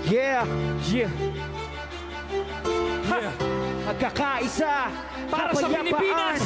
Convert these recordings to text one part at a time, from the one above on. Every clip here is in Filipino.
Yeah, yeah. Ha! Magkakaisa, para sa Pilipinas.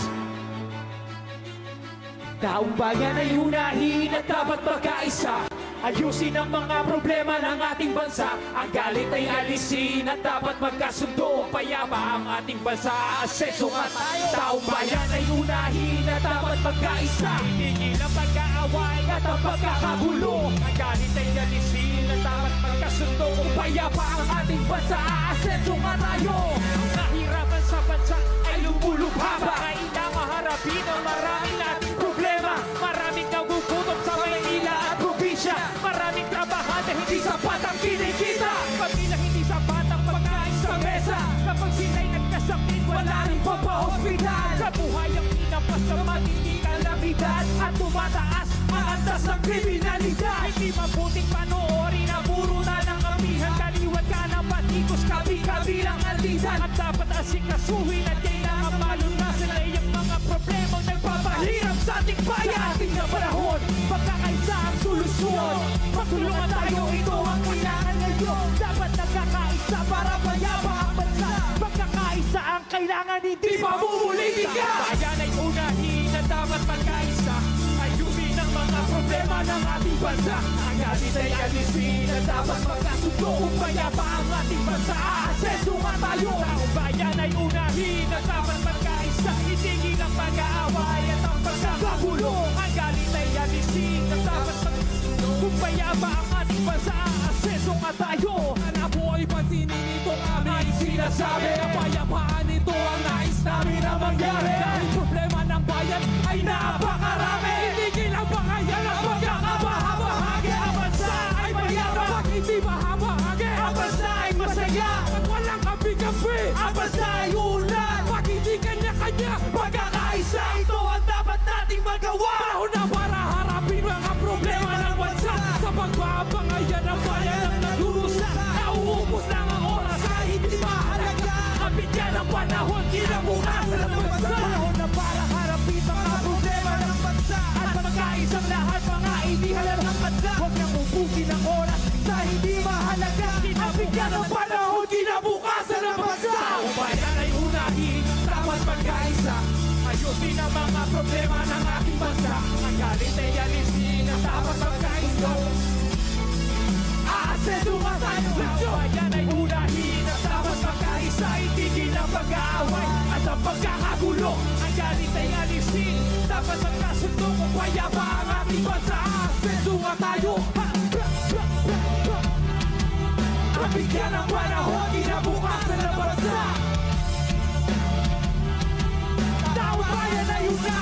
Taong bayan ay unahin at dapat magkaisa. Ayusin ang mga problema ng ating bansa. Ang galit ay alisin at dapat magkasundo. Payapa ang ating bansa, asenso nga tayo. Taong bayan ay unahin at dapat magkaisa. Itigil ang pag-aaway at ang pagkakagulo. Ang galit ay alisin at dapat magkasundo. Payapa ang ating bansa, asenso nga tayo. Ang kahirapan sa bansa ay lumulubha pa. Kailangan harapin ang maraming nating problema. Maraming nagugutom sa Maynila at probinsya. Maraming trabahante, hindi sapat ang kinikita. Pamilya hindi sapat ang pagkain sa mesa. Kapag sila'y nagkasakit, wala rin papahospital. Sa buhay ang inapas sa matinding kalamidad. At tumataas ang antas ng kriminalidad. Hindi mabuting panoorin ang puro na ng amihan. Kaliwat ka na patikos, kabi-kabilang aldidan. At dapat asikasuhin at kailangan malunasan ay ang mga problemang nagpapahirap sa ating bayan. Ating na panahon, pagkakaisa ang solusyon. Magtulungan tayo, ito ang kailangan ngayon. Dapat nagkakaisa para payapa ang bansa. Pagkakaisa ang kailangan, hindi mamumulitika. Bayan ay unahin na dapat magkaisa. Ayusin ang mga problema ng ating bansa. Ang galit ay alisin na dapat magkasundo. Kung payapa ang ating bansa, asenso nga tayo. Taong bayan ay unahin na dapat magkaisa. Itigil ang pag-aaway at ang pagkakagulo. Ang galit ay alisin na dapat magkasundo. Kung payapa ang ating bansa, asenso nga tayo. Anak mo ay pansinin itong aming sinasabi. Kapayapaan ito ang nais namin na mangyari. Dahil problema ng bayan ay napakarami. Itigil ang pangayan ang pagkakabahagi. Ang bansa ay mayabang, pag hindi mahabahagi. Ang bansa ay masaya, pag walang kabi-kabi. Ang bansa ay ulan, pag hindi kanya-kanya. Pagkakaisa, ito ang dapat nating magawa. Panahon na para harapin mga problema ng bansa. Sa pagpapangayan ng bayan ang nagdurusa. Nauubos lang ang oras ay hindi mahalaga. Ang bigyan ng panahon, kinabukasan ng bansa. Panahon na para harapin mga problema ng bansa. At magkaisang lahat, mga inihalan ng bansa. Huwag nang ubusin ang oras sa hindi mahalaga. Ang bigyan ng panahon, kinabukasan ng bansa. Taong bayan ay unahin, dapat magkaisa. Ayusin ang mga problema ng ating bansa. Ang galit ay alisin at dapat magkaisa. Aasenso nga tayo. Taong bayan ay unahin at dapat magkaisa. Itigil ang pag-aaway at ang pagkakagulo. Ang galit ay alisin, dapat magkasundo. Kung payapa ang ating bansa, aasenso nga tayo. Ang bigyan ng panahon, kinabukasan ng bansa. Taong bayan ay unahin.